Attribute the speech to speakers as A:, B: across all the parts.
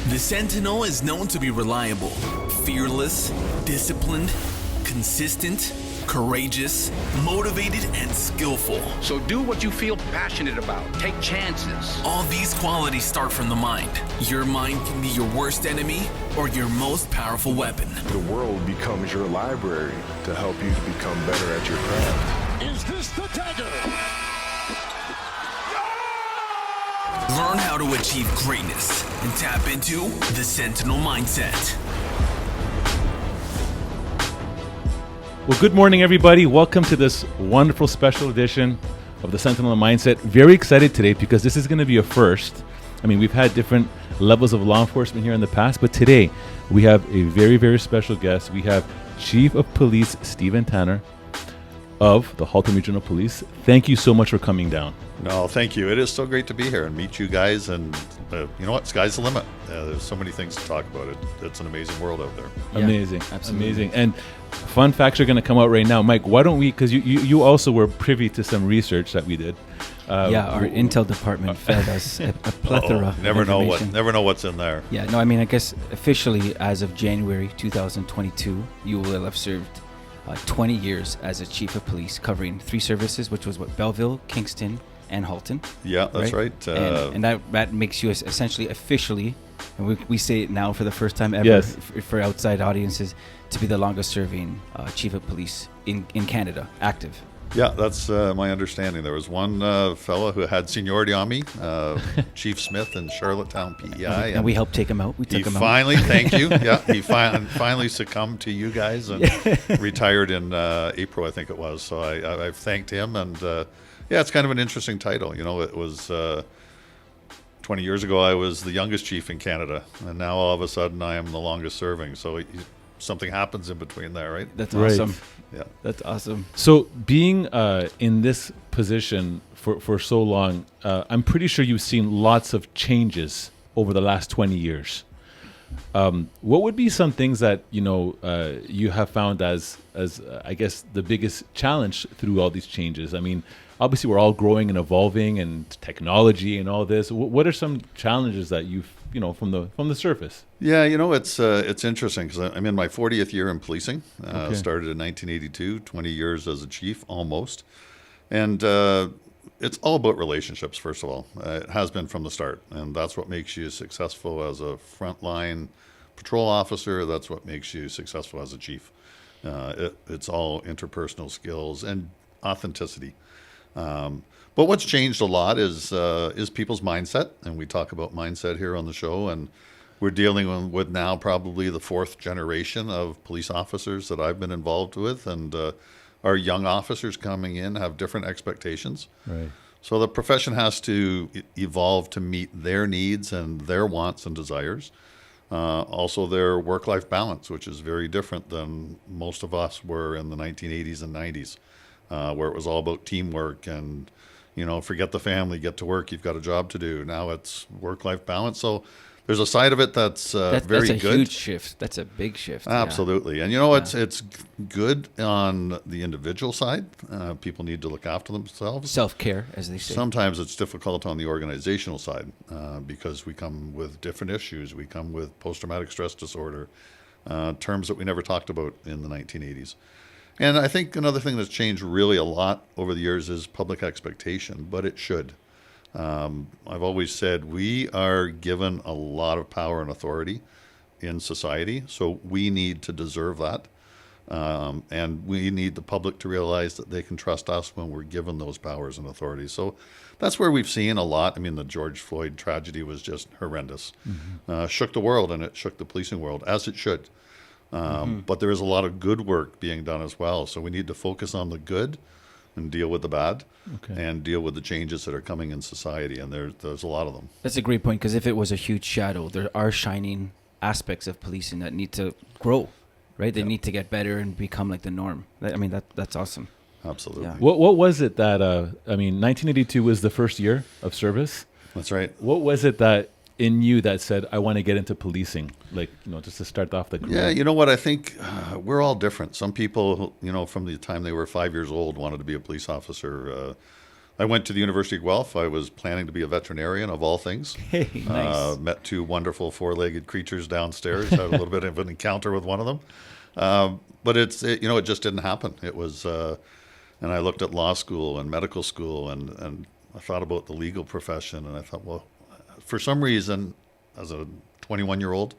A: The Sentinel is known to be reliable, fearless, disciplined, consistent, courageous, motivated, and skillful.
B: So do what you feel passionate about. Take chances.
A: All these qualities start from the mind. Your mind can be your worst enemy or your most powerful weapon.
C: The world becomes your library to help you to become better at your craft.
D: Is this the dagger?
A: Learn how to achieve greatness and tap into the Sentinel mindset.
E: Well, good morning, everybody. Welcome to this wonderful special edition of the Sentinel Mindset. Very excited today because this is going to be a first. I mean, we've had different levels of law enforcement here in the past, but today we have a very, very special guest. We have Chief of Police Stephen Tanner of the Halton Regional Police. Thank you so much for coming down.
F: No, thank you. It is so great to be here and meet you guys. And you know what? Sky's the limit. There's so many things to talk about. It's an amazing world out there.
E: Yeah, amazing. Absolutely. Amazing. And fun facts are going to come out right now. Mike, why don't we, because you also were privy to some research that we did.
G: Our intel department fed us a plethora of
F: never know
G: information.
F: what's in there.
G: Yeah, no, I mean, I guess officially as of January 2022, you will have served 20 years as a chief of police, covering 3 services, which was Belleville, Kingston, and Halton.
F: Yeah, that's right.
G: And that makes you essentially officially, and we say it now for the first time ever,
E: yes,
G: for outside audiences, to be the longest serving chief of police in Canada, active.
F: Yeah, that's my understanding. There was one fellow who had seniority on me, Chief Smith in Charlottetown, PEI.
G: And we helped take him out. We took him
F: finally,
G: out.
F: Thank you. Yeah, he finally succumbed to you guys and retired in April, I think it was. So I've thanked him. And yeah, it's kind of an interesting title. You know, it was 20 years ago, I was the youngest chief in Canada. And now all of a sudden I am the longest serving. So something happens in between there, right?
G: That's awesome.
F: Yeah,
G: that's awesome.
E: So being in this position for so long, I'm pretty sure you've seen lots of changes over the last 20 years. What would be some things that you have found as I guess the biggest challenge through all these changes? I mean, obviously we're all growing and evolving, and technology and all this. What are some challenges that you've from the surface?
F: Yeah, it's interesting because I'm in my 40th year in policing. Started in 1982, 20 years as a chief almost. And it's all about relationships, first of all. It has been from the start. And that's what makes you successful as a frontline patrol officer. That's what makes you successful as a chief. It's all interpersonal skills and authenticity. But what's changed a lot is people's mindset, and we talk about mindset here on the show, and we're dealing with now probably the 4th generation of police officers that I've been involved with, and our young officers coming in have different expectations.
E: Right.
F: So the profession has to evolve to meet their needs and their wants and desires. Also their work-life balance, which is very different than most of us were in the 1980s and 90s, where it was all about teamwork and forget the family, get to work, you've got a job to do. Now it's work-life balance. So there's a side of it that's very good.
G: That's a huge shift. That's a big shift.
F: Absolutely. And it's good on the individual side. People need to look after themselves.
G: Self-care, as they say.
F: Sometimes it's difficult on the organizational side because we come with different issues. We come with post-traumatic stress disorder, terms that we never talked about in the 1980s. And I think another thing that's changed really a lot over the years is public expectation, but it should. I've always said we are given a lot of power and authority in society, so we need to deserve that. And we need the public to realize that they can trust us when we're given those powers and authorities. So that's where we've seen a lot. I mean, the George Floyd tragedy was just horrendous. Mm-hmm. Shook the world, and it shook the policing world, as it should. But there is a lot of good work being done as well. So we need to focus on the good and deal with the bad, and deal with the changes that are coming in society. And there's a lot of them.
G: That's a great point, because if it was a huge shadow, there are shining aspects of policing that need to grow, right? They need to get better and become like the norm. I mean, that's awesome.
F: Absolutely. Yeah.
E: What was it that, 1982 was the first year of service?
F: That's right.
E: What was it that in you that said, I want to get into policing, just to start off the career?
F: Yeah, you know what? I think we're all different. Some people, from the time they were 5 years old, wanted to be a police officer. I went to the University of Guelph. I was planning to be a veterinarian, of all things.
G: Hey, nice.
F: Met two wonderful four-legged creatures downstairs. Had a little bit of an encounter with one of them. But it just didn't happen. It was, and I looked at law school and medical school, and I thought about the legal profession, and I thought, well, for some reason, as a 21-year-old,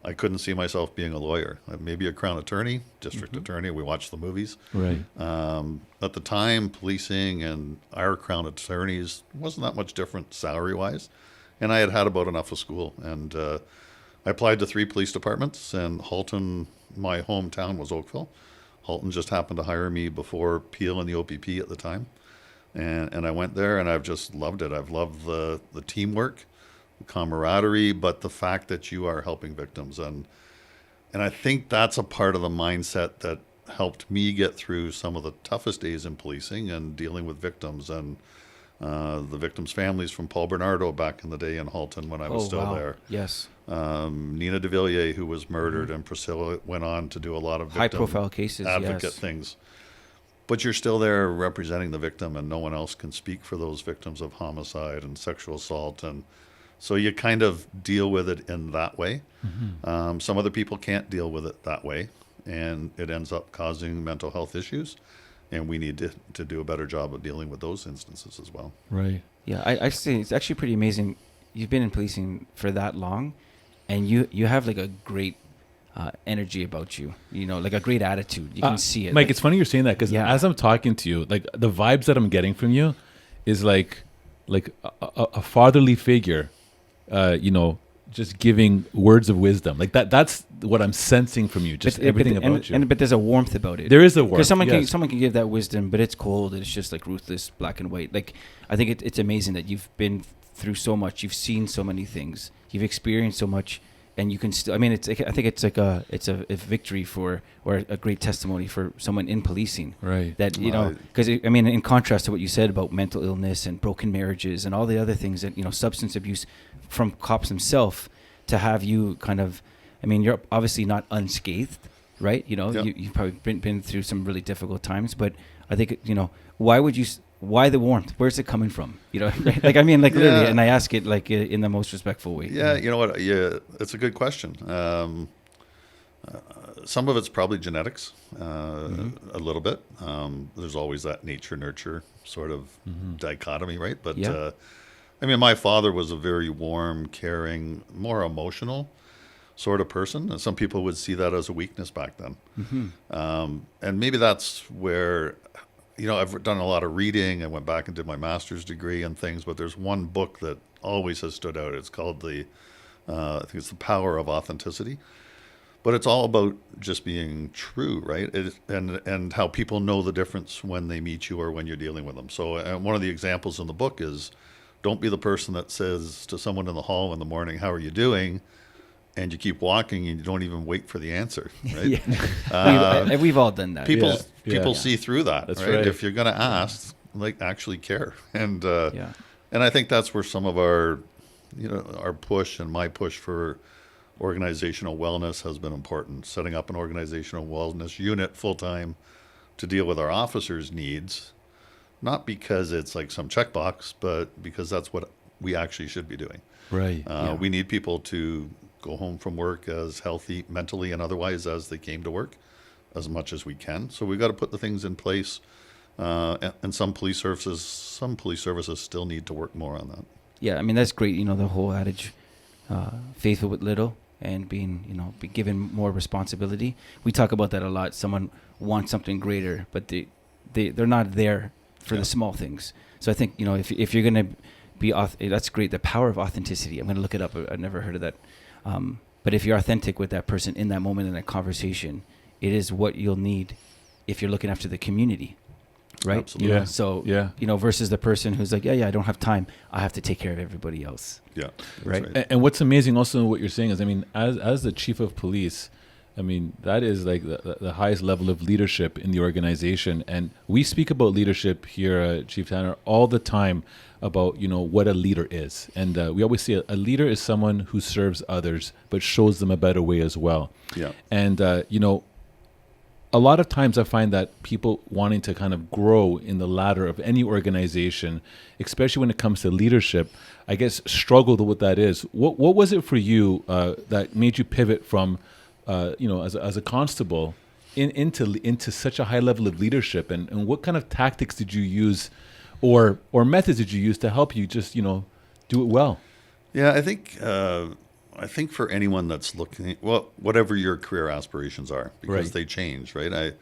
F: I couldn't see myself being a lawyer. Maybe a Crown attorney, district attorney. We watched the movies.
E: Right.
F: At the time, policing and our Crown attorneys wasn't that much different salary-wise. And I had about enough of school. And I applied to 3 police departments. And Halton, my hometown, was Oakville. Halton just happened to hire me before Peel and the OPP at the time. And I went there, and I've just loved it. I've loved the teamwork, camaraderie, but the fact that you are helping victims, and I think that's a part of the mindset that helped me get through some of the toughest days in policing and dealing with victims and the victims' families from Paul Bernardo back in the day in Halton when I was still there.
G: Yes.
F: Nina de Villiers, who was murdered, and Priscilla went on to do a lot of
G: high-profile cases,
F: advocate
G: yes.
F: things. But you're still there representing the victim, and no one else can speak for those victims of homicide and sexual assault, and so you kind of deal with it in that way. Mm-hmm. Some other people can't deal with it that way, and it ends up causing mental health issues, and we need to do a better job of dealing with those instances as well.
E: Right.
G: Yeah, I say it's actually pretty amazing. You've been in policing for that long, and you have like a great energy about you, like a great attitude. You can see it.
E: Mike, it's funny you're saying that, because as I'm talking to you, like the vibes that I'm getting from you is like a fatherly figure, just giving words of wisdom. Like that's what I'm sensing from you, just everything about you.
G: But there's a warmth about it.
E: There is a warmth.
G: Because someone can give that wisdom, but it's cold. It's just like ruthless, black and white. Like, I think it's amazing that you've been through so much. You've seen so many things. You've experienced so much. And you can still, I think it's like a victory or a great testimony for someone in policing.
E: Right.
G: That, because in contrast to what you said about mental illness and broken marriages and all the other things that, substance abuse from cops themselves, to have you kind of, you're obviously not unscathed, right?
F: Yep.
G: You've probably been through some really difficult times, but I think, why the warmth? Where's it coming from? Literally, and I ask it like in the most respectful way.
F: Yeah, you know what? Yeah, it's a good question. Some of it's probably genetics, a little bit. There's always that nature-nurture sort of dichotomy, right? But my father was a very warm, caring, more emotional sort of person, and some people would see that as a weakness back then. And maybe that's where. I've done a lot of reading. I went back and did my master's degree and things, but there's one book that always has stood out. It's called I think it's The Power of Authenticity. But it's all about just being true, right? And how people know the difference when they meet you or when you're dealing with them. So one of the examples in the book is, don't be the person that says to someone in the hall in the morning, "How are you doing?" and you keep walking and you don't even wait for the answer, right?
G: We've all done that.
F: People see through that.
E: That's
F: right?
E: right.
F: If you're going to ask, actually care. And I think that's where some of our push and my push for organizational wellness has been important. Setting up an organizational wellness unit full-time to deal with our officers' needs, not because it's like some checkbox, but because that's what we actually should be doing.
E: Right.
F: We need people to go home from work as healthy mentally and otherwise as they came to work, as much as we can. So we've got to put the things in place. And some police services still need to work more on that.
G: Yeah, that's great. The whole adage, faithful with little and being, be given more responsibility. We talk about that a lot. Someone wants something greater, but they're not there for the small things. So I think, if you're going to be, that's great. The power of authenticity. I'm going to look it up. I've never heard of that. But if you're authentic with that person in that moment in that conversation, it is what you'll need if you're looking after the community, right?
F: Absolutely.
G: So, versus the person who's like, I don't have time. I have to take care of everybody else.
F: Yeah.
G: Right.
E: And what's amazing also what you're saying is, as the chief of police, that is like the highest level of leadership in the organization. And we speak about leadership here, Chief Tanner, all the time about, what a leader is. And we always say a leader is someone who serves others, but shows them a better way as well.
F: Yeah.
E: And, a lot of times I find that people wanting to kind of grow in the ladder of any organization, especially when it comes to leadership, I guess struggle with what that is. What was it for you that made you pivot from, as a constable into such a high level of leadership, and what kind of tactics did you use, or methods did you use to help you just do it well?
F: Yeah, I think for anyone that's looking, well, whatever your career aspirations are, because they change, right?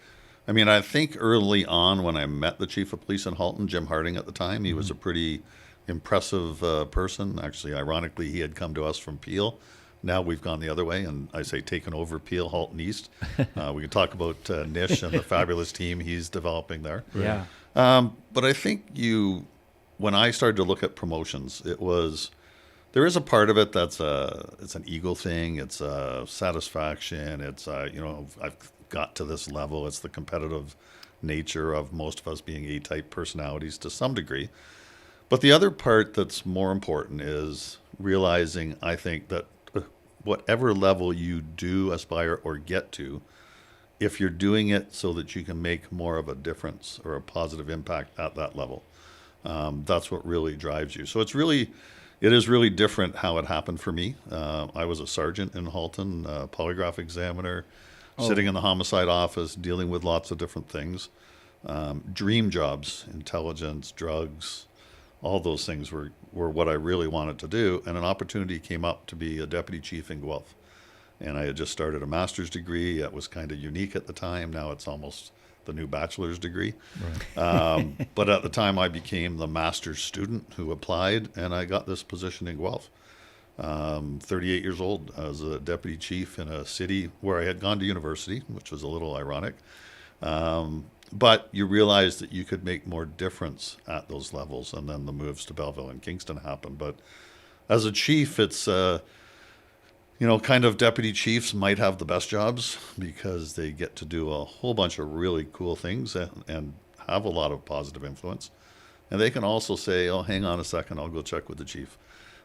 F: I think early on when I met the chief of police in Halton, Jim Harding at the time, he was a pretty impressive person. Actually, ironically, he had come to us from Peel. Now we've gone the other way, and I say taken over Peel, Halton East. We can talk about Nish and the fabulous team he's developing there.
G: Yeah.
F: But I think when I started to look at promotions, there is a part of it that's it's an ego thing. It's a satisfaction. It's I've got to this level. It's the competitive nature of most of us being A-type personalities to some degree. But the other part that's more important is realizing, I think, that whatever level you do aspire or get to, if you're doing it so that you can make more of a difference or a positive impact at that level, that's what really drives you. So it is really different how it happened for me. I was a sergeant in Halton, a polygraph examiner, sitting in the homicide office, dealing with lots of different things. Dream jobs, intelligence, drugs, all those things were what I really wanted to do. And an opportunity came up to be a deputy chief in Guelph. And I had just started a master's degree. That was kind of unique at the time. Now it's almost the new bachelor's degree. Right. But at the time I became the master's student who applied, and I got this position in Guelph. 38 years old as a deputy chief in a city where I had gone to university, which was a little ironic. But you realize that you could make more difference at those levels, and then the moves to Belleville and Kingston happened. But as a chief, it's kind of deputy chiefs might have the best jobs because they get to do a whole bunch of really cool things and have a lot of positive influence. And they can also say, oh, hang on a second, I'll go check with the chief.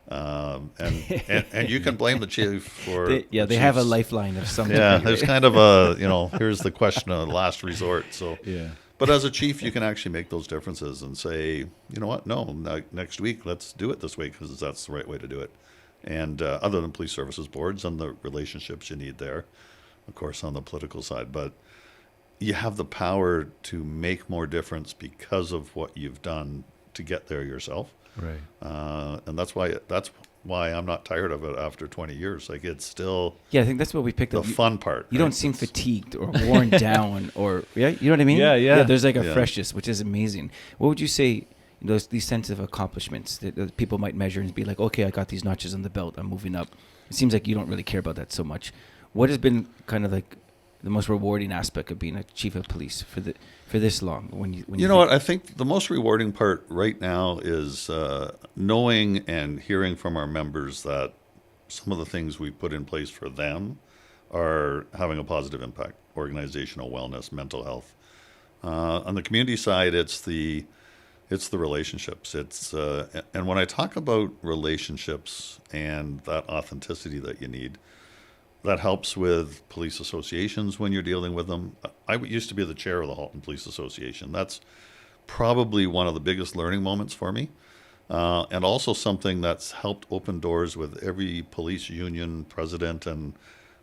F: And you can blame the chief for...
G: They have a lifeline of some
F: Yeah,
G: degree,
F: there's
G: right?
F: kind of a, here's the question of last resort. So,
E: Yeah.
F: But as a chief, you can actually make those differences and say, you know what, no, next week, let's do it this way because that's the right way to do it. And other than police services boards and the relationships you need there, of course, on the political side. But you have the power to make more difference because of what you've done to get there yourself.
E: Right.
F: And that's why I'm not tired of it after 20 years. Like, it's still
G: Yeah, I think that's what we picked
F: the
G: up.
F: fun part.
G: You
F: right?
G: don't seem fatigued or worn down, or you know what I mean?
E: Yeah.
G: There's like a
F: Yeah.
G: freshness, which is amazing. What would you say? These sense of accomplishments that people might measure and be like, okay, I got these notches on the belt, I'm moving up. It seems like you don't really care about that so much. What has been kind of like the most rewarding aspect of being a chief of police for this long? When you
F: know what? I think the most rewarding part right now is knowing and hearing from our members that some of the things we put in place for them are having a positive impact: organizational wellness, mental health. On the community side, it's the relationships. And when I talk about relationships and that authenticity that you need, that helps with police associations when you're dealing with them. I used to be the chair of the Halton Police Association. That's probably one of the biggest learning moments for me. And also something that's helped open doors with every police union president and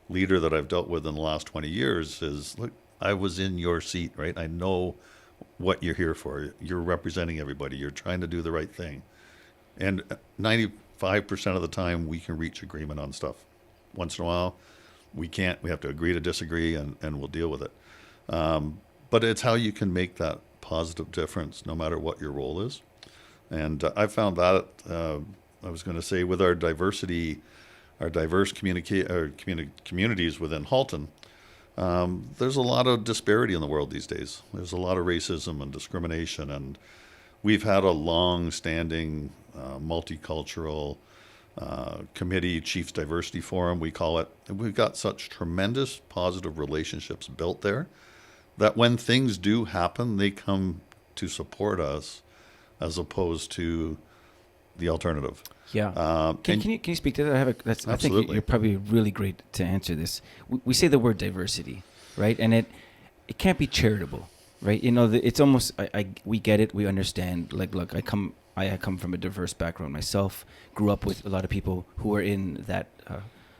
F: leader that I've dealt with in the last 20 years is, look, I was in your seat, right? I know what you're here for. You're representing everybody. You're trying to do the right thing. And 95% of the time, we can reach agreement on stuff. Once in a while, we can't. We have to agree to disagree, and we'll deal with it. But it's how you can make that positive difference, no matter what your role is. And I found that, I was going to say, with our diversity, our diverse communities within Halton, there's a lot of disparity in the world these days. There's a lot of racism and discrimination, and we've had a long-standing multicultural committee, Chiefs Diversity Forum, we call it. And we've got such tremendous positive relationships built there that when things do happen, they come to support us as opposed to the alternative.
G: Yeah. Can you speak to that? I think
F: Absolutely.
G: you're probably really great to answer this. We say the word diversity, right? And it can't be charitable, right? You know, it's almost we get it, we understand. Like, look, I come from a diverse background myself. Grew up with a lot of people who are in that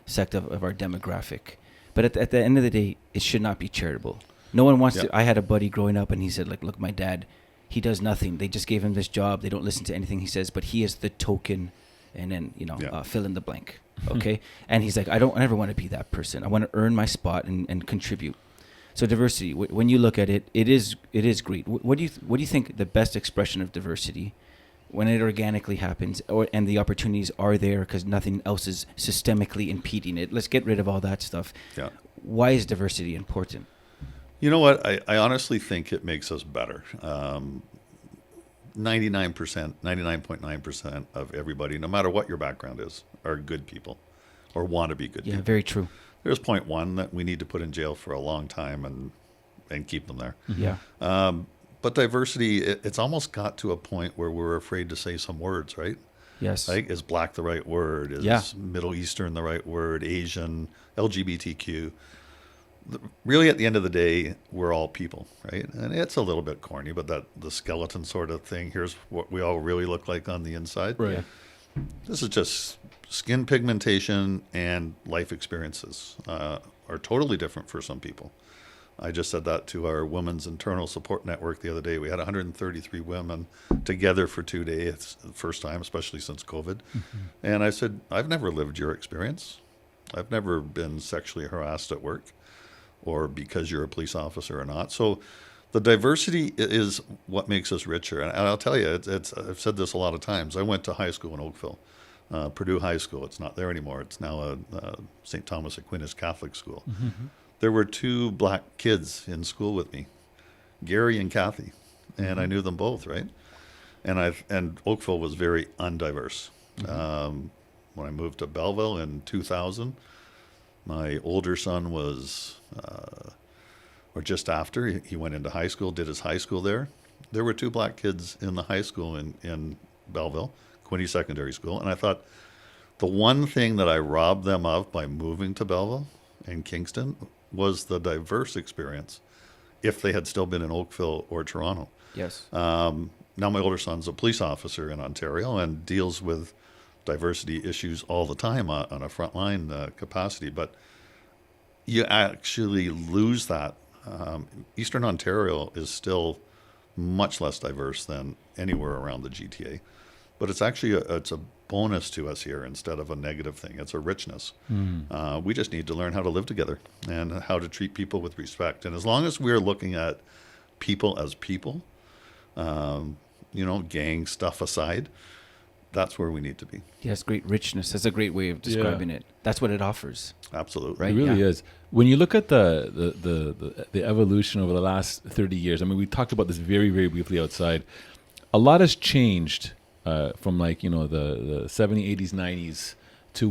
G: sect of our demographic. But at the end of the day, it should not be charitable. No one wants to. I had a buddy growing up, and he said, like, look, my dad, he does nothing. They just gave him this job. They don't listen to anything he says, but he is the token, and then fill in the blank. Okay, and he's like, I don't ever want to be that person. I want to earn my spot and contribute. So diversity, when you look at it, it is great. What do you think the best expression of diversity, when it organically happens, and the opportunities are there because nothing else is systemically impeding it? Let's get rid of all that stuff. Yeah. Why is diversity important?
F: You know what? I honestly think it makes us better. 99.9% of everybody, no matter what your background is, are good people or want to be good people.
G: Yeah, very true.
F: There's 0.1 that we need to put in jail for a long time and keep them there.
G: Yeah.
F: But diversity, it's almost got to a point where we're afraid to say some words, right?
G: Yes.
F: Like, is black the right word? Is Middle Eastern the right word? Asian, LGBTQ. Really, at the end of the day, we're all people, right? And it's a little bit corny, but the skeleton sort of thing, here's what we all really look like on the inside.
E: Right.
G: Yeah.
F: This is just skin pigmentation and life experiences are totally different for some people. I just said that to our Women's Internal Support Network the other day. We had 133 women together for 2 days. It's the first time, especially since COVID. Mm-hmm. And I said, I've never lived your experience. I've never been sexually harassed at work or because you're a police officer or not. So the diversity is what makes us richer. And I'll tell you, I've said this a lot of times. I went to high school in Oakville, Purdue High School. It's not there anymore. It's now a St. Thomas Aquinas Catholic school. Mm-hmm. There were 2 black kids in school with me, Gary and Kathy, and I knew them both, right? And Oakville was very undiverse. Mm-hmm. When I moved to Belleville in 2000, my older son was, or just after, he went into high school, did his high school there. There were 2 black kids in the high school in Belleville, Quinte Secondary School, and I thought the one thing that I robbed them of by moving to Belleville and Kingston was the diverse experience if they had still been in Oakville or Toronto.
G: Yes.
F: Now my older son's a police officer in Ontario and deals with diversity issues all the time on a frontline capacity, but you actually lose that. Eastern Ontario is still much less diverse than anywhere around the GTA, but it's actually it's a bonus to us here instead of a negative thing. It's a richness. We just need to learn how to live together and how to treat people with respect. And as long as we're looking at people as people, gang stuff aside, that's where we need to be.
G: Yes, great richness. That's a great way of describing it. That's what it offers.
F: Absolutely.
G: Right?
E: It really is. When you look at the evolution over the last 30 years, I mean, we talked about this very, very briefly outside. A lot has changed from the 70s, 80s, 90s to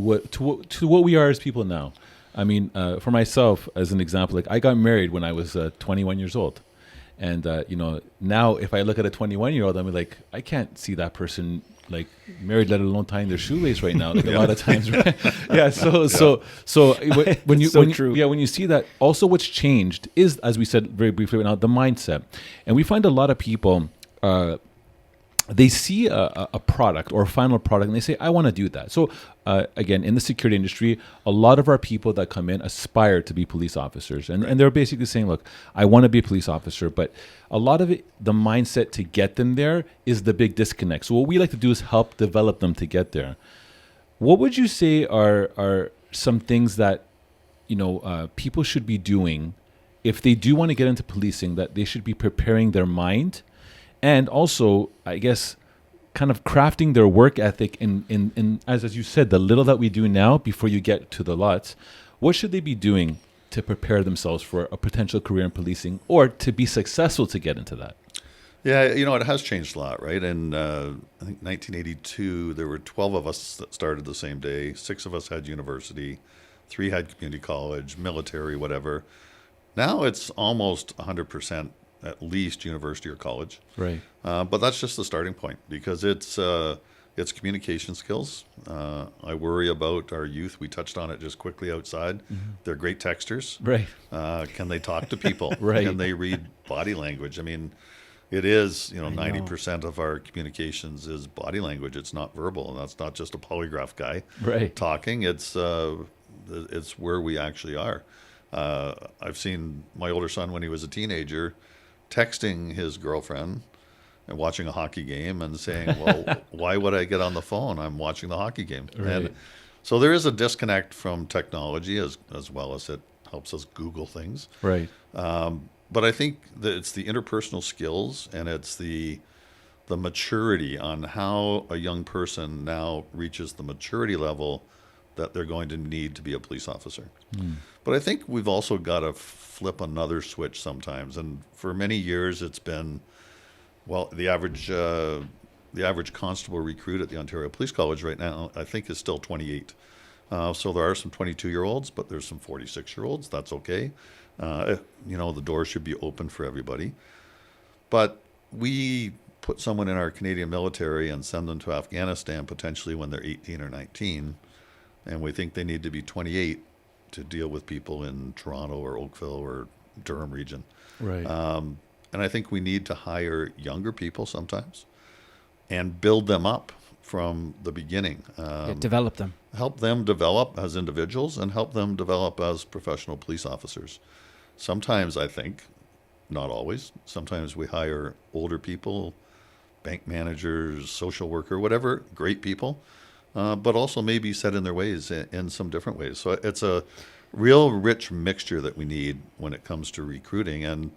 E: what we are as people now. I mean, for myself, as an example, like I got married when I was 21 years old. And, now if I look at a 21-year-old, I'm like, I can't see that person like married, let alone tying their shoelace right now. Like a lot of times, right? Yeah. So when you see that, also what's changed is, as we said very briefly right now, the mindset. And we find a lot of people, they see a product or a final product and they say, I want to do that. So again, in the security industry, a lot of our people that come in aspire to be police officers. And they're basically saying, look, I want to be a police officer. But a lot of it, the mindset to get them there is the big disconnect. So what we like to do is help develop them to get there. What would you say are some things that, people should be doing if they do want to get into policing, that they should be preparing their mind? And also, I guess, kind of crafting their work ethic in as you said, the little that we do now before you get to the lots. What should they be doing to prepare themselves for a potential career in policing or to be successful to get into that?
F: Yeah, it has changed a lot, right? And I think 1982, there were 12 of us that started the same day. 6 of us had university, 3 had community college, military, whatever. Now it's almost 100% at least university or college.
E: Right.
F: But that's just the starting point because it's it's communication skills. I worry about our youth. We touched on it just quickly outside. They're great texters.
E: Right.
F: Can they talk to people?
E: Right.
F: Can they read body language? I mean, it is,
G: I know.
F: 90% of our communications is body language. It's not verbal. And that's not just a polygraph guy
E: Right.
F: talking. It's where we actually are. I've seen my older son when he was a teenager texting his girlfriend and watching a hockey game and saying, well, why would I get on the phone? I'm watching the hockey game.
E: Right.
F: And so there is a disconnect from technology as well as it helps us Google things.
E: Right.
F: But I think that it's the interpersonal skills and it's the maturity on how a young person now reaches the maturity level that they're going to need to be a police officer. But I think we've also got to flip another switch sometimes. And for many years, it's been, well, the average constable recruit at the Ontario Police College right now, I think, is still 28. So there are some 22-year-olds, but there's some 46-year-olds. That's okay. The door should be open for everybody. But we put someone in our Canadian military and send them to Afghanistan potentially when they're 18 or 19, and we think they need to be 28 to deal with people in Toronto or Oakville or Durham region.
E: Right.
F: And I think we need to hire younger people sometimes and build them up from the beginning.
G: Develop them.
F: Help them develop as individuals and help them develop as professional police officers. Sometimes I think, not always, sometimes we hire older people, bank managers, social worker, whatever, great people, but also maybe set in their ways in some different ways. So it's a real rich mixture that we need when it comes to recruiting and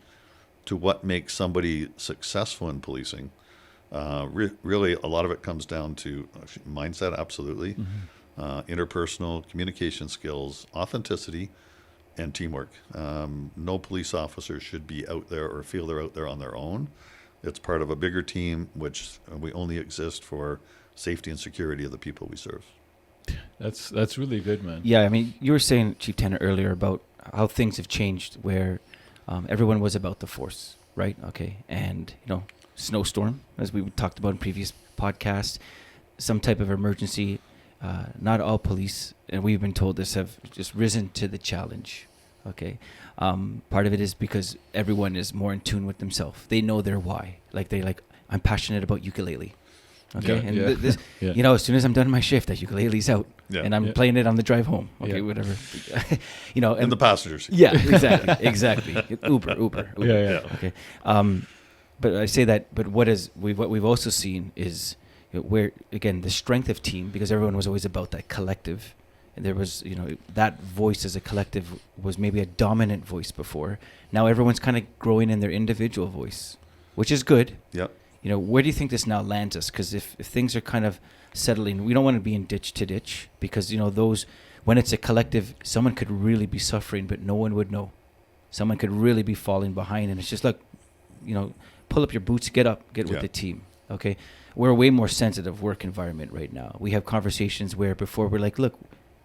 F: to what makes somebody successful in policing. Really, a lot of it comes down to mindset, absolutely, interpersonal communication skills, authenticity, and teamwork. No police officer should be out there or feel they're out there on their own. It's part of a bigger team, which we only exist for safety and security of the people we serve.
E: That's really good, man.
G: Yeah, I mean, you were saying, Chief Tanner, earlier about how things have changed where everyone was about the force, right? Okay. And, snowstorm, as we talked about in previous podcasts, some type of emergency. Not all police, and we've been told this, have just risen to the challenge. Okay. Part of it is because everyone is more in tune with themselves. They know their why. I'm passionate about ukulele. Okay. As soon as I'm done my shift, that ukulele's out.
F: Yeah.
G: And I'm playing it on the drive home. Okay, whatever.
F: And the passengers.
G: Yeah, exactly. Uber.
E: Yeah.
G: Okay. But I say that. But what we've also seen is where, again, the strength of team, because everyone was always about that collective. And there was, that voice as a collective was maybe a dominant voice before. Now everyone's kind of growing in their individual voice, which is good.
F: Yep.
G: Where do you think this now lands us? Because if things are kind of settling, we don't want to be in ditch to ditch, because when it's a collective, someone could really be suffering, but no one would know. Someone could really be falling behind, and it's just like, pull up your boots, get up, get with the team. Okay, we're a way more sensitive work environment right now. We have conversations where before we're like, look,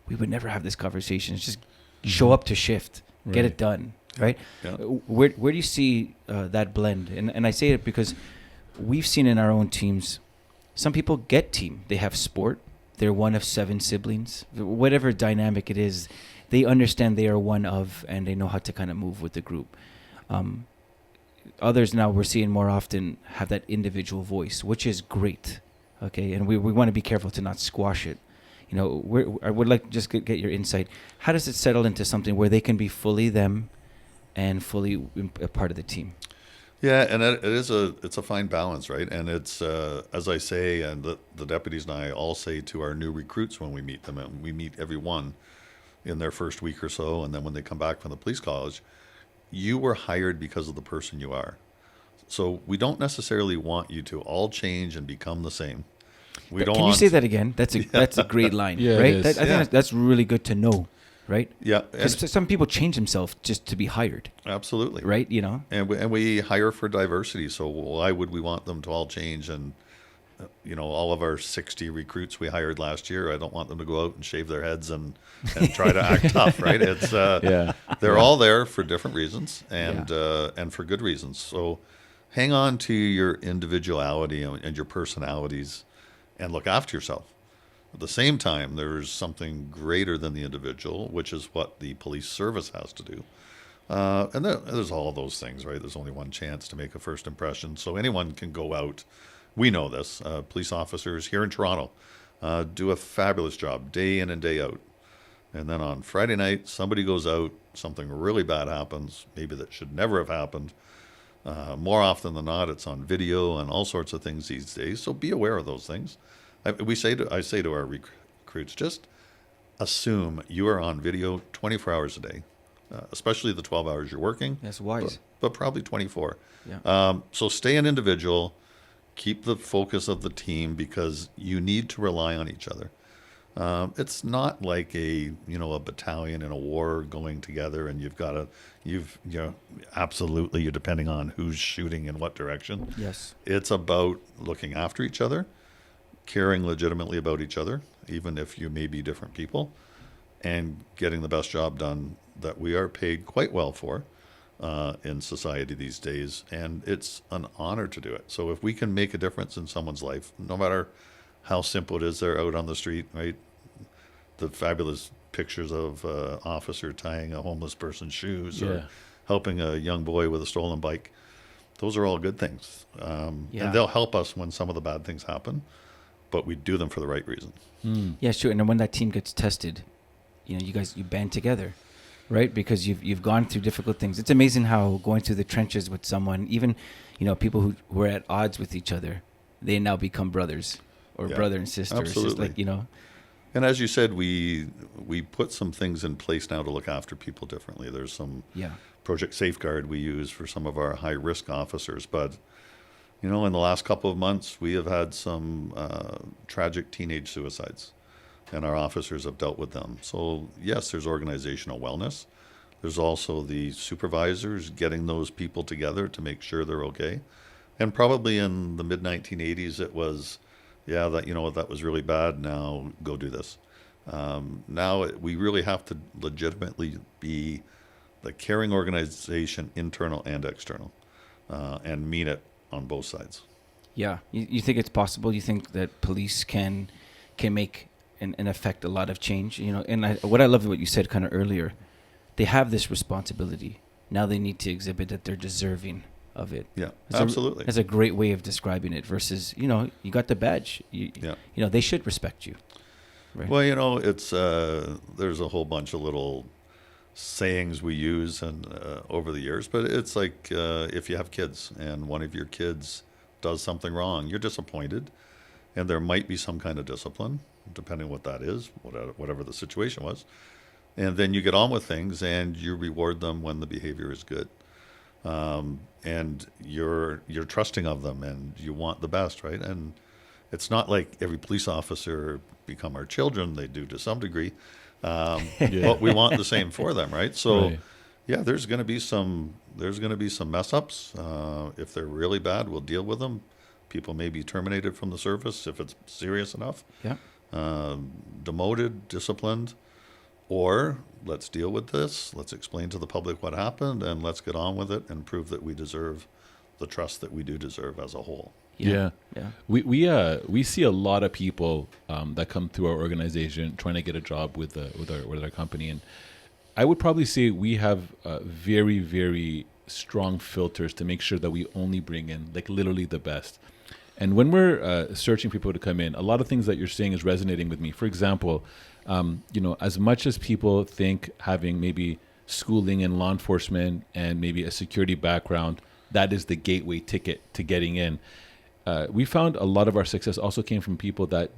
G: we would never have this conversation. It's just show up to shift, get it done, right?
F: Yeah.
G: Where do you see that blend? And I say it because we've seen in our own teams, some people get team. They have sport. They're one of 7 siblings. Whatever dynamic it is, they understand they are one of, and they know how to kind of move with the group. Others now we're seeing more often have that individual voice, which is great. Okay, and we want to be careful to not squash it. I would like to just get your insight. How does it settle into something where they can be fully them and fully a part of the team?
F: Yeah, and it's a fine balance, right? And it's, as I say, and the deputies and I all say to our new recruits when we meet them, and we meet everyone in their first week or so, and then when they come back from the police college, you were hired because of the person you are. So we don't necessarily want you to all change and become the same.
G: Can you say that again? That's a great line, right? I think that's really good to know, right?
F: Yeah.
G: Because some people change themselves just to be hired.
F: Absolutely.
G: Right,
F: And we hire for diversity, so why would we want them to all change? And, all of our 60 recruits we hired last year, I don't want them to go out and shave their heads and try to act tough, right? It's they're all there for different reasons and for good reasons. So hang on to your individuality and your personalities and look after yourself. At the same time, there's something greater than the individual, which is what the police service has to do. And there's all those things, right? There's only one chance to make a first impression. So anyone can go out. We know this. Police officers here in Toronto do a fabulous job day in and day out. And then on Friday night, somebody goes out, something really bad happens, maybe that should never have happened. More often than not, it's on video and all sorts of things these days. So be aware of those things. I say to our recruits, just assume you are on video 24 hours a day, especially the 12 hours you're working.
G: That's wise.
F: But probably 24.
G: Yeah.
F: So stay an individual, keep the focus of the team, because you need to rely on each other. It's not like a battalion in a war going together, and absolutely, you're depending on who's shooting in what direction.
G: Yes.
F: It's about looking after each other, caring legitimately about each other, even if you may be different people, and getting the best job done that we are paid quite well for in society these days. And it's an honor to do it. So if we can make a difference in someone's life, no matter how simple it is, they're out on the street, right? The fabulous pictures of officer tying a homeless person's shoes or helping a young boy with a stolen bike. Those are all good things. And they'll help us when some of the bad things happen, but we do them for the right reason.
G: Yeah, sure. And then when that team gets tested, you band together, right? Because you've gone through difficult things. It's amazing how going through the trenches with someone, even, people who are at odds with each other, they now become brothers or brother and sister.
F: Absolutely.
G: It's just like,
F: And as you said, we put some things in place now to look after people differently. There's some Project Safeguard we use for some of our high-risk officers. But, in the last couple of months, we have had some tragic teenage suicides, and our officers have dealt with them. So, yes, there's organizational wellness. There's also the supervisors getting those people together to make sure they're okay. And probably in the mid-1980s, it was, that was really bad. Now go do this. Now we really have to legitimately be the caring organization, internal and external, and mean it on both sides.
G: Yeah. You think it's possible? You think that police can make and affect a lot of change? And what I love what you said kind of earlier, they have this responsibility. Now they need to exhibit that they're deserving of it.
F: Yeah, absolutely.
G: That's a great way of describing it versus, you got the badge. They should respect you. Right?
F: Well, it's there's a whole bunch of little sayings we use and over the years, but it's like if you have kids and one of your kids does something wrong, you're disappointed, and there might be some kind of discipline, depending on what that is, whatever the situation was. And then you get on with things and you reward them when the behavior is good. And you're trusting of them and you want the best, right? And it's not like every police officer become our children. They do to some degree. But we want the same for them, right? So there's going to be some mess ups. If they're really bad, we'll deal with them. People may be terminated from the service if it's serious enough. Demoted, disciplined. Or let's deal with this, let's explain to the public what happened, and let's get on with it and prove that we deserve the trust that we do deserve as a whole.
E: Yeah. We see a lot of people that come through our organization trying to get a job with our company, and I would probably say we have very, very strong filters to make sure that we only bring in like literally the best. And when we're searching people to come in, a lot of things that you're saying is resonating with me. For example, as much as people think having maybe schooling in law enforcement and maybe a security background, that is the gateway ticket to getting in. We found a lot of our success also came from people that,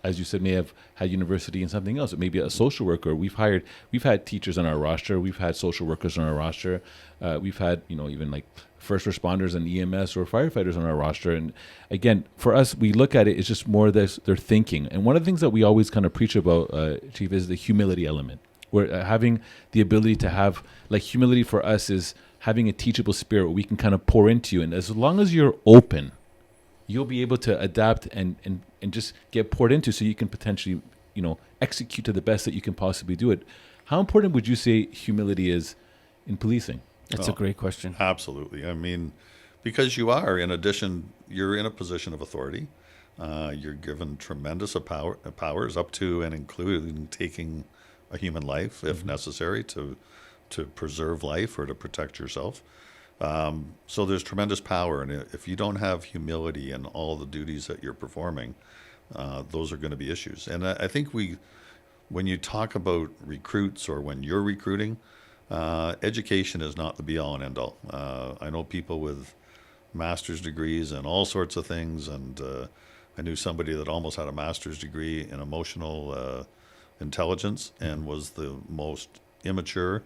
E: as you said, may have had university in something else. Maybe a social worker. We've had teachers on our roster. We've had social workers on our roster. We've had, even like first responders and EMS or firefighters on our roster. And again, for us, we look at it, it's just more their thinking. And one of the things that we always kind of preach about, Chief, is the humility element. Where having the ability to have, like, humility for us is having a teachable spirit where we can kind of pour into you. And as long as you're open, you'll be able to adapt and just get poured into so you can potentially, execute to the best that you can possibly do it. How important would you say humility is in policing?
G: That's a great question.
F: Absolutely. I mean, because you're in a position of authority. You're given tremendous powers up to and including taking a human life if necessary to preserve life or to protect yourself. So there's tremendous power, and if you don't have humility in all the duties that you're performing, those are going to be issues. And I think when you talk about recruits or when you're recruiting, education is not the be-all and end-all. I know people with master's degrees and all sorts of things, and I knew somebody that almost had a master's degree in emotional intelligence and was the most immature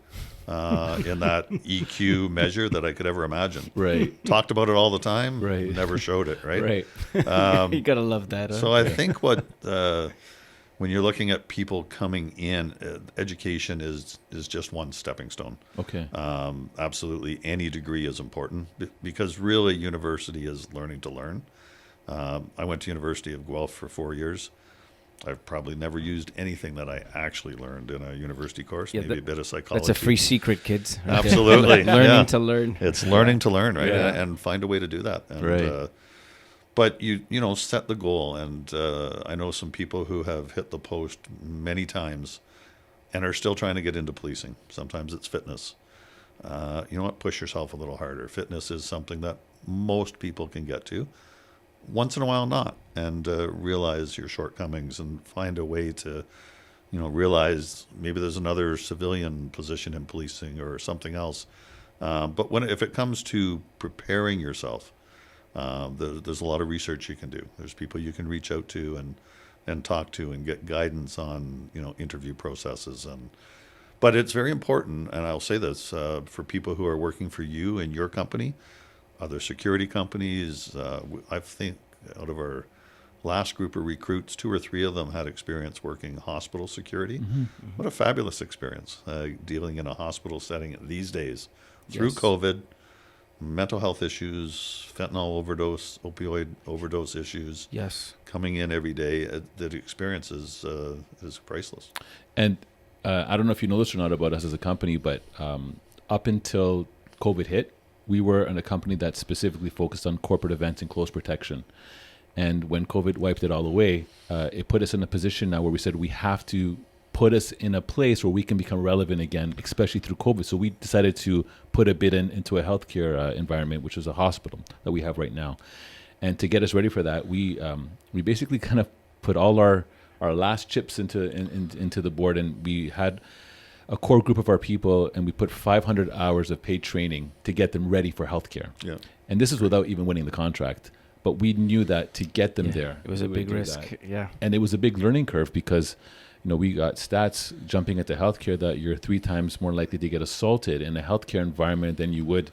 F: in that EQ measure that I could ever imagine.
E: Right.
F: Talked about it all the time.
E: Right.
F: Never showed it. Right.
E: Right.
G: You gotta love that.
F: So I think when you're looking at people coming in, education is just one stepping stone.
E: Okay.
F: Absolutely, any degree is important because really university is learning to learn. I went to University of Guelph for 4 years. I've probably never used anything that I actually learned in a university course, maybe a bit of psychology.
G: That's a free secret, kids. Right
F: Absolutely.
G: Learning to learn.
F: It's learning to learn, right?
E: Yeah.
F: And find a way to do that. And,
E: Right.
F: but you set the goal. And I know some people who have hit the post many times and are still trying to get into policing. Sometimes it's fitness. You know what? Push yourself a little harder. Fitness is something that most people can get to. Once in a while, not, and realize your shortcomings and find a way to, realize maybe there's another civilian position in policing or something else. But if it comes to preparing yourself, there's a lot of research you can do. There's people you can reach out to and talk to and get guidance on, interview processes. But it's very important, and I'll say this, for people who are working for you and your company, other security companies. I think out of our last group of recruits, 2 or 3 of them had experience working hospital security. Mm-hmm. What a fabulous experience, dealing in a hospital setting these days through COVID, mental health issues, fentanyl overdose, opioid overdose issues.
G: Yes.
F: Coming in every day, the experience is priceless.
E: And I don't know if you know this or not about us as a company, but up until COVID hit, we were in a company that specifically focused on corporate events and close protection. And when COVID wiped it all away, it put us in a position now where we said we have to put us in a place where we can become relevant again, especially through COVID. So we decided to put a bid into a healthcare environment, which is a hospital that we have right now. And to get us ready for that, we basically kind of put all our last chips into the board, and we had a core group of our people, and we put 500 hours of paid training to get them ready for healthcare. Yeah. And this is without even winning the contract. But we knew that to get them there,
G: it was a big risk. Yeah.
E: And it was a big learning curve because, we got stats jumping into healthcare that you're 3 times more likely to get assaulted in a healthcare environment than you would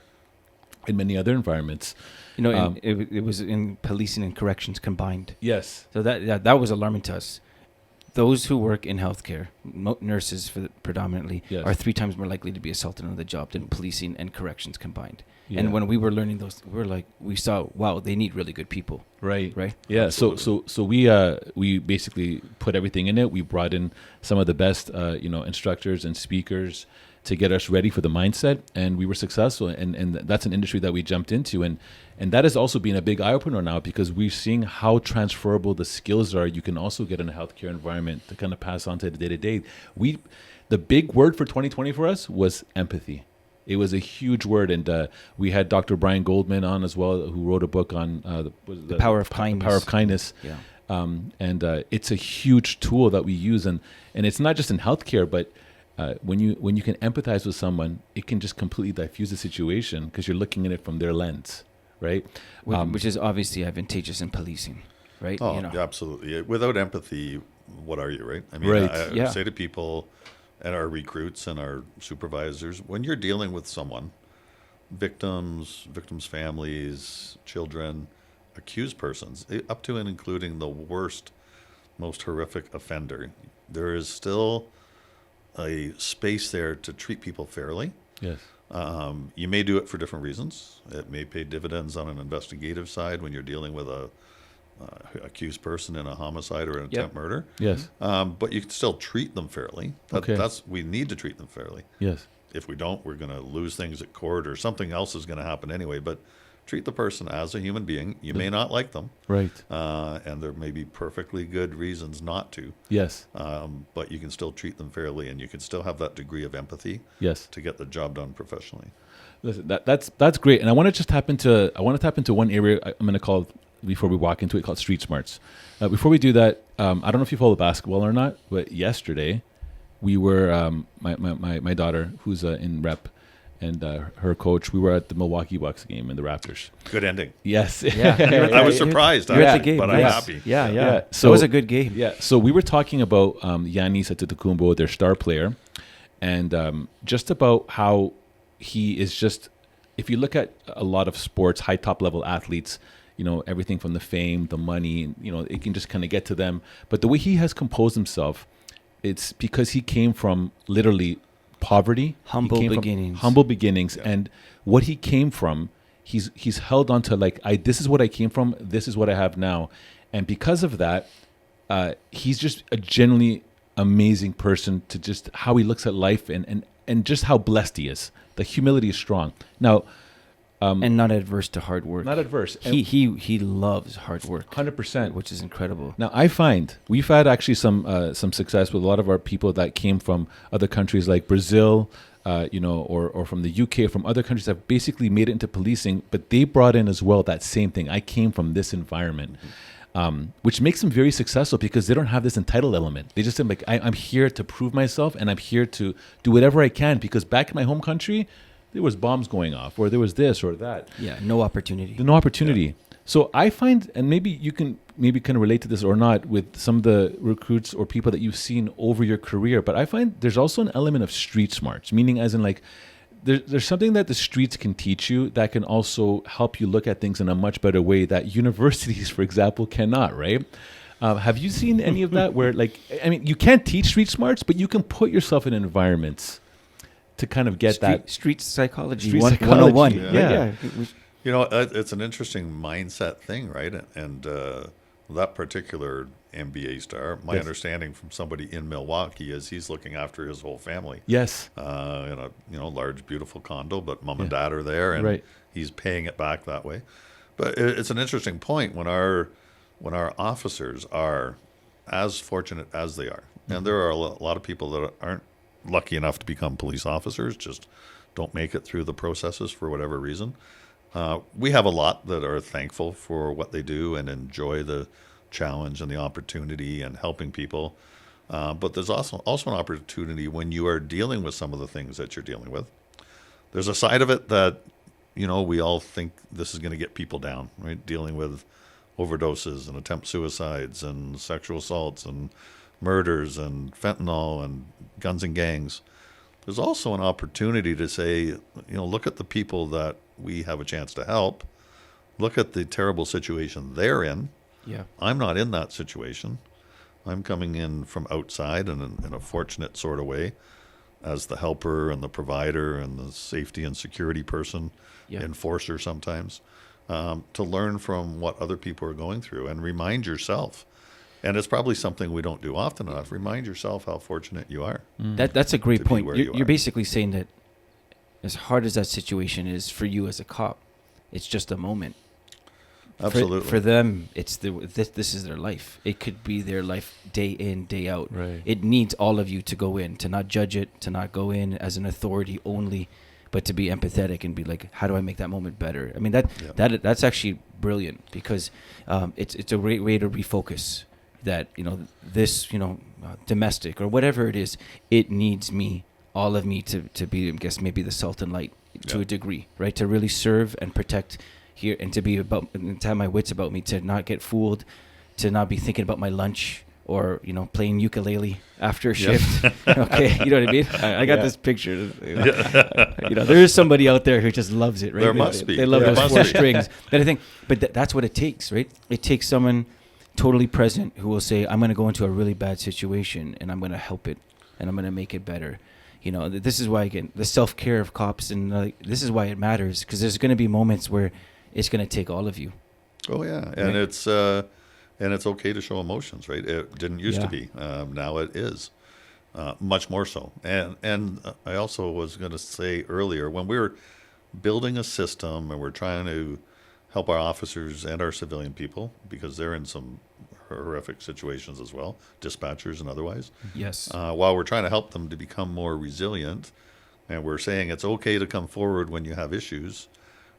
E: in many other environments.
G: It was in policing and corrections combined.
E: Yes.
G: So that was alarming to us. Those who work in healthcare, nurses predominantly,
E: yes,
G: are 3 times more likely to be assaulted on the job than policing and corrections combined.
E: Yeah.
G: And when we were learning those, we saw, wow, they need really good people.
E: Right.
G: Yeah.
E: Absolutely. So we basically put everything in it. We brought in some of the best, instructors and speakers to get us ready for the mindset, and we were successful. And that's an industry that we jumped into, and that has also been a big eye opener now because we're seeing how transferable the skills are. You can also get in a healthcare environment to kind of pass on to the day to day. The big word for 2020 for us was empathy. It was a huge word, and we had Dr. Brian Goldman on as well, who wrote a book on the
G: power of kindness.
E: Power of kindness.
G: Yeah.
E: And it's a huge tool that we use, and it's not just in healthcare, but when you can empathize with someone, it can just completely diffuse the situation because you're looking at it from their lens, right?
G: Which is obviously advantageous in policing, right?
F: Oh, absolutely. Without empathy, what are you, right? I mean,
E: right.
F: I say to people and our recruits and our supervisors, when you're dealing with someone, victims, families, children, accused persons, up to and including the worst, most horrific offender, there is still a space there to treat people fairly.
E: Yes.
F: You may do it for different reasons. It may pay dividends on an investigative side when you're dealing with a accused person in a homicide or an attempt murder.
E: Yes.
F: But you can still treat them fairly. We need to treat them fairly.
E: Yes.
F: If we don't, we're going to lose things at court or something else is going to happen anyway. But treat the person as a human being. You may not like them,
E: Right.
F: and there may be perfectly good reasons not to.
E: Yes.
F: But you can still treat them fairly, and you can still have that degree of empathy.
E: Yes.
F: To get the job done professionally.
E: Listen, that's great, and I want to tap into one area I'm going to call before we walk into it, called street smarts. Before we do that, I don't know if you follow basketball or not, but yesterday we were my daughter, who's in rep, and her coach. We were at the Milwaukee Bucks game and the Raptors.
F: Good ending.
E: Yes.
G: Yeah.
F: I was surprised,
G: You're at the
F: actually,
G: game,
F: but I'm
G: yes.
F: happy.
G: Yeah.
E: So
G: That was a good game.
E: Yeah. So we were talking about Giannis Antetokounmpo, their star player, and just about how he is just. If you look at a lot of sports, high top level athletes, everything from the fame, the money, it can just kind of get to them. But the way he has composed himself, it's because he came from literally poverty,
G: Humble
E: He came from
G: beginnings.
E: humble beginnings, and what he came from, he's held on to this is what I came from, this is what I have now, and because of that, he's just a genuinely amazing person to just how he looks at life and just how blessed he is. The humility is strong. Now,
G: And not adverse to hard work.
E: not adverse.
G: He loves hard work.
E: 100%.
G: Which is incredible.
E: Now, I find we've had actually some success with a lot of our people that came from other countries like Brazil, or from the UK, from other countries that basically made it into policing, but they brought in as well that same thing. I came from this environment, which makes them very successful because they don't have this entitled element. They just say, I'm here to prove myself, and I'm here to do whatever I can, because back in my home country, there was bombs going off, or there was this or that.
G: Yeah, no opportunity.
E: No opportunity. Yeah. So I find, and maybe you can kind of relate to this or not with some of the recruits or people that you've seen over your career, but I find there's also an element of street smarts, meaning as in there's something that the streets can teach you that can also help you look at things in a much better way that universities, for example, cannot, right? Have you seen any of that where you can't teach street smarts, but you can put yourself in environments to kind of get
G: street psychology.
E: Street
G: 101.
E: Yeah.
F: It's an interesting mindset thing, right? And that particular NBA star, my understanding from somebody in Milwaukee is he's looking after his whole family.
E: Yes.
F: In a large, beautiful condo, but mom and dad are there, and he's paying it back that way. But it's an interesting point when our officers are as fortunate as they are, and there are a lot of people that aren't lucky enough to become police officers, just don't make it through the processes for whatever reason. We have a lot that are thankful for what they do and enjoy the challenge and the opportunity and helping people. But there's also an opportunity when you are dealing with some of the things that you're dealing with. There's a side of it that, we all think this is going to get people down, right? Dealing with overdoses and attempt suicides and sexual assaults and murders and fentanyl and guns and gangs. There's also an opportunity to say, look at the people that we have a chance to help. Look at the terrible situation they're in.
G: Yeah.
F: I'm not in that situation. I'm coming in from outside and in a fortunate sort of way as the helper and the provider and the safety and security person, enforcer sometimes, to learn from what other people are going through and remind yourself. And it's probably something we don't do often enough. Remind yourself how fortunate you are.
G: That's a great point.
F: You're
G: basically saying that as hard as that situation is for you as a cop, it's just a moment.
F: Absolutely.
G: For them, it's this is their life. It could be their life day in, day out.
E: Right.
G: It needs all of you to go in, to not judge it, to not go in as an authority only, but to be empathetic and be like, how do I make that moment better? I mean, that's actually brilliant because it's a great way to refocus that, this, domestic or whatever it is, it needs me, all of me to be, I guess, maybe the Sultan Light to a degree, right? To really serve and protect here and to have my wits about me, to not get fooled, to not be thinking about my lunch or, playing ukulele after a shift. Okay. You know what I mean? I got this picture. There is somebody out there who just loves it, right?
F: There must be.
G: They love
F: There
G: those
F: must
G: four
F: be.
G: strings. But I think, that's what it takes, right? It takes someone totally present who will say, I'm going to go into a really bad situation and I'm going to help it and I'm going to make it better. This is why, again, the self-care of cops, and this is why it matters, because there's going to be moments where it's going to take all of you.
F: Oh yeah, and it's okay to show emotions, right? It didn't used to be. Now it is much more so. And I also was going to say earlier, when we're building a system and we're trying to help our officers and our civilian people, because they're in some horrific situations as well, dispatchers and otherwise.
G: Yes.
F: While we're trying to help them to become more resilient, and we're saying it's okay to come forward when you have issues,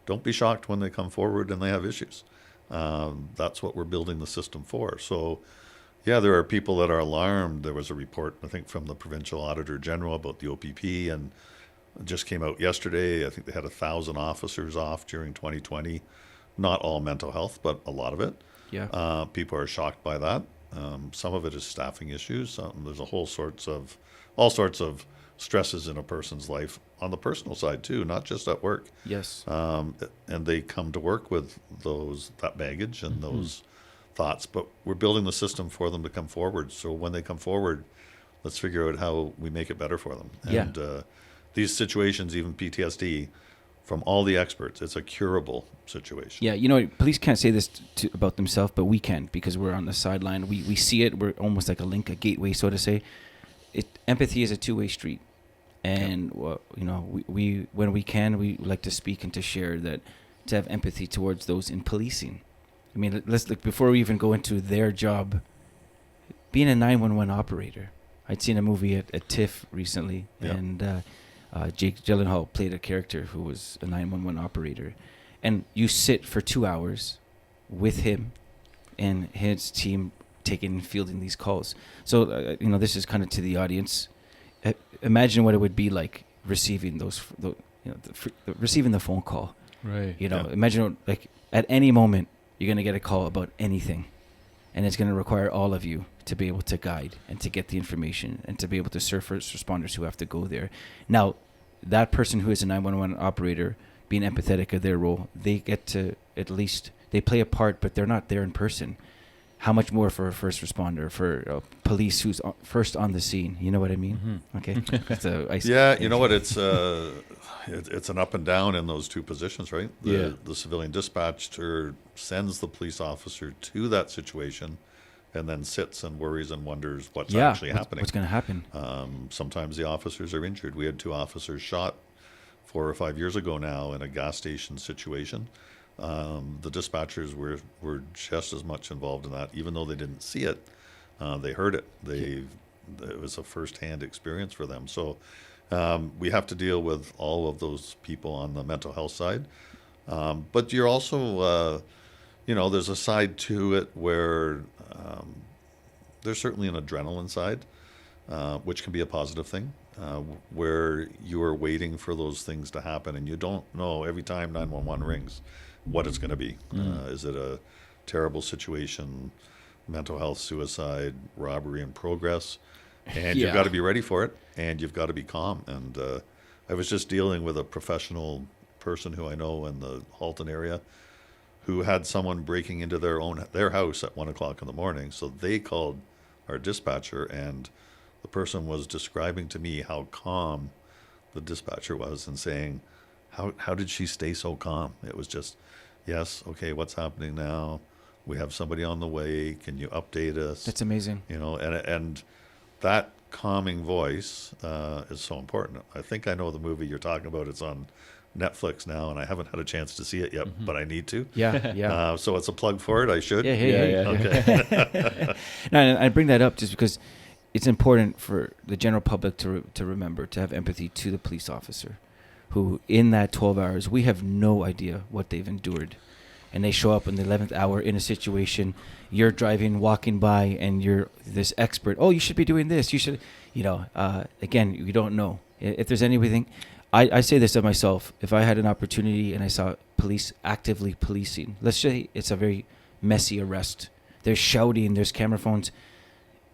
F: don't be shocked when they come forward and they have issues. That's what we're building the system for. So, yeah, there are people that are alarmed. There was a report, I think, from the Provincial Auditor General about the OPP, and it just came out yesterday. I think they had 1,000 officers off during 2020. Not all mental health, but a lot of it.
G: Yeah.
F: People are shocked by that. Some of it is staffing issues. There's all sorts of stresses in a person's life on the personal side too, not just at work.
G: Yes.
F: And they come to work with that baggage and those thoughts. But we're building the system for them to come forward. So when they come forward, let's figure out how we make it better for them.
G: Yeah.
F: And these situations, even PTSD, from all the experts, it's a curable situation.
G: Yeah, you know, police can't say this about themselves, but we can, because we're on the sideline. We see it. We're almost like a link, a gateway, so to say. Empathy is a two-way street. And, you know, we when we can, we like to speak and to share that, to have empathy towards those in policing. I mean, let's look, before we even go into their job, being a 911 operator. I'd seen a movie at TIFF recently, and Jake Gyllenhaal played a character who was a 911 operator. And you sit for 2 hours with him and his team taking and fielding these calls. So, you know, this is kind of to the audience. Imagine what it would be like receiving receiving the phone call.
E: Right.
G: You know, imagine like at any moment you're going to get a call about anything, and it's going to require all of you to be able to guide and to get the information and to be able to serve first responders who have to go there. Now, that person who is a 911 operator, being empathetic of their role, they get to, at least they play a part, but they're not there in person. How much more for a first responder, for police who's first on the scene? You know what I mean? Mm-hmm. Okay. That's
F: you know what? It's an up and down in those two positions, right? The civilian dispatcher sends the police officer to that situation, and then sits and worries and wonders what's actually happening.
G: What's going to happen?
F: Sometimes the officers are injured. We had 2 officers shot 4 or 5 years ago now in a gas station situation. The dispatchers were just as much involved in that, even though they didn't see it. They heard it. It was a first-hand experience for them. So we have to deal with all of those people on the mental health side. But you're also, there's a side to it where there's certainly an adrenaline side, which can be a positive thing, where you are waiting for those things to happen, and you don't know every time 911 rings what it's going to be. Is it a terrible situation, mental health, suicide, robbery in progress? And you've got to be ready for it, and you've got to be calm. And I was just dealing with a professional person who I know in the Halton area who had someone breaking into their house at 1 o'clock in the morning. So they called our dispatcher, and the person was describing to me how calm the dispatcher was and saying, how did she stay so calm? It was just, yes, okay, what's happening now? We have somebody on the way. Can you update us?
G: That's amazing.
F: And that calming voice is so important. I think I know the movie you're talking about. It's on Netflix now, and I haven't had a chance to see it yet, but I need to.
G: Yeah.
F: So it's a plug for it. I should.
G: Yeah.
F: Okay.
G: No, and I bring that up just because it's important for the general public to remember to have empathy to the police officer, who in that 12 hours we have no idea what they've endured, and they show up in the 11th hour in a situation. You're driving, walking by, and you're this expert. Oh, you should be doing this. You should, again, you don't know if there's anything. I say this of myself. If I had an opportunity and I saw police actively policing, let's say it's a very messy arrest, there's shouting, there's camera phones,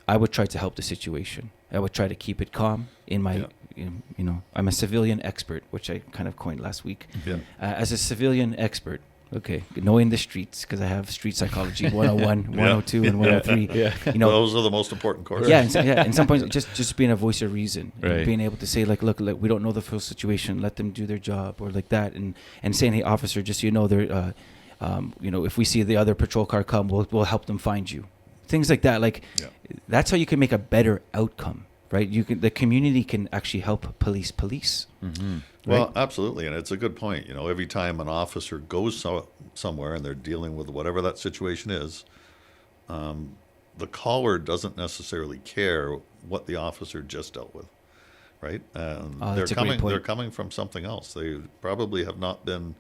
G: I would try to help the situation. I would try to keep it calm in my, I'm a civilian expert, which I kind of coined last week.
F: Yeah.
G: As a civilian expert, okay, knowing the streets, because I have street psychology 101, 102, and 103.
E: Yeah.
F: Those are the most important courses.
G: Yeah, and some points, just being a voice of reason,
E: right.
G: And being able to say, look, we don't know the full situation, let them do their job, or like that, and saying, hey, officer, just so you know, they're, if we see the other patrol car come, we'll help them find you. Things like that, that's how you can make a better outcome right? The community can actually help police.
F: Well, absolutely, and it's a good point. Every time an officer goes somewhere and they're dealing with whatever that situation is, the caller doesn't necessarily care what the officer just dealt with, right?
G: That's a great point.
F: They're coming from something else. They probably have not been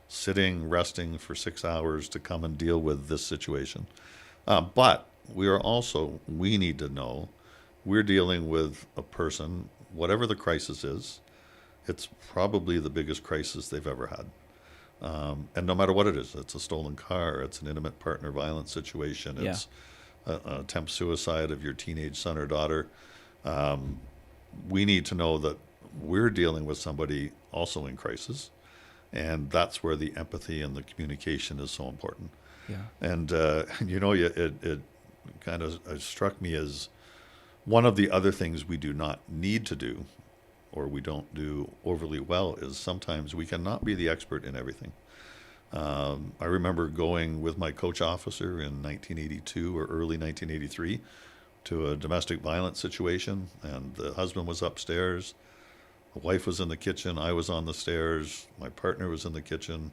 F: sitting, resting for 6 hours to come and deal with this situation. But we need to know we're dealing with a person, whatever the crisis is, it's probably the biggest crisis they've ever had. And no matter what it is, it's a stolen car, it's an intimate partner violence situation, it's an attempt suicide of your teenage son or daughter. We need to know that we're dealing with somebody also in crisis, and that's where the empathy and the communication is so important.
G: Yeah.
F: And it kind of struck me as one of the other things we do not need to do, or we don't do overly well, is sometimes we cannot be the expert in everything. I remember going with my coach officer in 1982 or early 1983 to a domestic violence situation, and the husband was upstairs, the wife was in the kitchen, I was on the stairs, my partner was in the kitchen,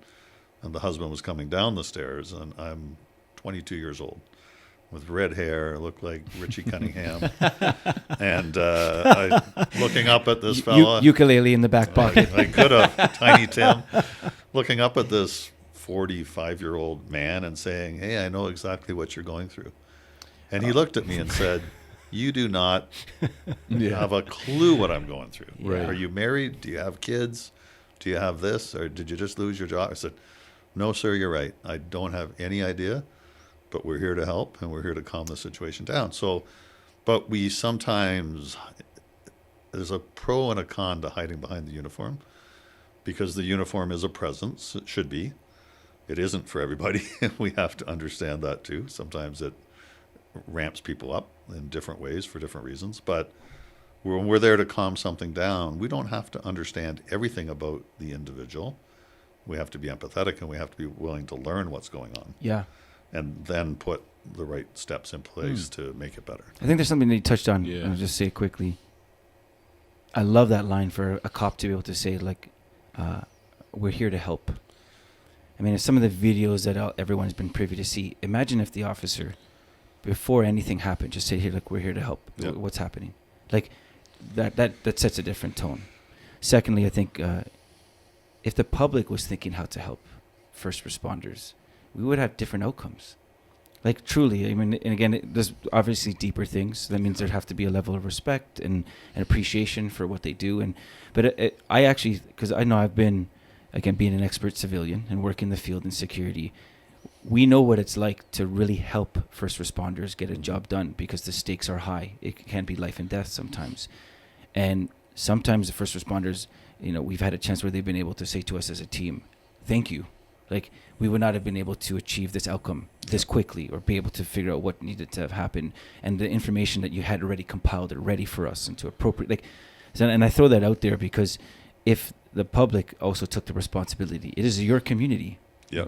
F: and the husband was coming down the stairs, and I'm 22 years old with red hair, looked like Richie Cunningham, and looking up at this fella.
G: Ukulele in the back pocket.
F: I could have, Tiny Tim, looking up at this 45-year-old man and saying, "Hey, I know exactly what you're going through." And he looked at me and said, "You do not have a clue what I'm going through.
E: Right.
F: Are you married? Do you have kids? Do you have this? Or did you just lose your job?" I said, "No, sir, you're right. I don't have any idea, but we're here to help, and we're here to calm the situation down." So, but we sometimes, there's a pro and a con to hiding behind the uniform, because the uniform is a presence. It should be. It isn't for everybody. We have to understand that too. Sometimes it ramps people up in different ways for different reasons. But when we're there to calm something down, we don't have to understand everything about the individual. We have to be empathetic, and we have to be willing to learn what's going on.
G: Yeah.
F: And then put the right steps in place to make it better.
G: I think there's something that you touched on.
E: Yeah.
G: I'll just say it quickly. I love that line for a cop to be able to say, like, we're here to help. I mean, some of the videos that everyone's been privy to see, imagine if the officer, before anything happened, just said, "Here, look, we're here to help.
F: Yep.
G: What's happening?" Like, that sets a different tone. Secondly, I think if the public was thinking how to help first responders, we would have different outcomes. Like, truly, I mean, and again, there's obviously deeper things. That means there'd have to be a level of respect and appreciation for what they do. But I actually, because I know I've been, again, being an expert civilian and working the field in security, we know what it's like to really help first responders get a job done, because the stakes are high. It can be life and death sometimes. And sometimes the first responders, we've had a chance where they've been able to say to us as a team, "Thank you. Like, we would not have been able to achieve this outcome this quickly, or be able to figure out what needed to have happened, and the information that you had already compiled it ready for us and to appropriate." And I throw that out there because if the public also took the responsibility, it is your community.
F: Yeah.